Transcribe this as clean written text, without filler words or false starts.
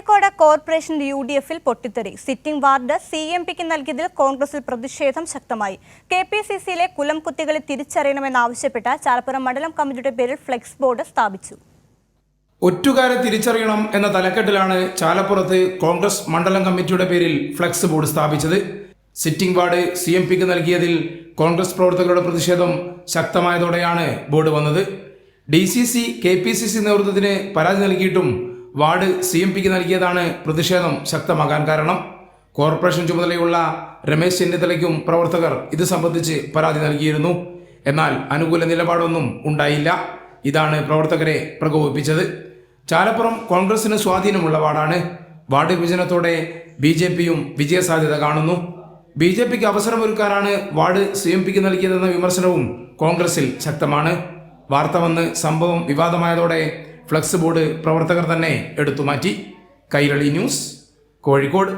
Kozhikode corporation UDF-ൽ പൊട്ടിത്തെറി. Sitting ward CMP-ക്ക് നൽകിയതിൽ കോൺഗ്രസിൽ പ്രതിഷേധം ശക്തമായി. KPCC-യിലെ കുലംകുത്തികളെ തിരിച്ചറിയണമെന്നാവശ്യപ്പെട്ട് ചാലപ്പുറം മണ്ഡലം കമ്മിറ്റിയുടെ പേരിൽ ഫ്ലെക്സ് ബോർഡ് സ്ഥാപിച്ചു. ഒറ്റുകാരെ തിരിച്ചറിയണം എന്ന തലക്കെട്ടിലാണ് ചാലപ്പുറത്ത് കോൺഗ്രസ് മണ്ഡലം കമ്മിറ്റിയുടെ പേരിൽ ഫ്ലെക്സ് ബോർഡ് സ്ഥാപിച്ചത്. സിറ്റിംഗ് വാർഡ് CMP-ക്ക് നൽകിയതിൽ കോൺഗ്രസ് പ്രവർത്തകരുടെ പ്രതിഷേധം ശക്തമായതോടെയാണ് ബോർഡ് വന്നത്. DCC KPCC നേതൃത്വത്തിന് പരാതി നൽകിയിട്ടും വാർഡ് CMP-ക്ക് നൽകിയതാണ് പ്രതിഷേധം ശക്തമാകാൻ കാരണം. കോർപ്പറേഷൻ ചുമതലയുള്ള രമേശ് ചെന്നിത്തലയ്ക്കും പ്രവർത്തകർ ഇത് സംബന്ധിച്ച് പരാതി നൽകിയിരുന്നു. എന്നാൽ അനുകൂല നിലപാടൊന്നും ഉണ്ടായില്ല. ഇതാണ് പ്രവർത്തകരെ പ്രകോപിപ്പിച്ചത്. ചാലപ്പുറം കോൺഗ്രസിന് സ്വാധീനമുള്ള വാർഡാണ്. വാർഡ് വിഭജനത്തോടെ BJP-യും വിജയസാധ്യത കാണുന്നു. BJP-ക്ക് അവസരമൊരുക്കാനാണ് വാർഡ് CMP-ക്ക് നൽകിയതെന്ന വിമർശനവും കോൺഗ്രസിൽ ശക്തമാണ്. വാർത്ത വന്ന് സംഭവം വിവാദമായതോടെ ഫ്ലെക്സ് ബോർഡ് പ്രവർത്തകർ തന്നെ എടുത്തുമാറ്റി. കൈരളി ന്യൂസ്, കോഴിക്കോട്.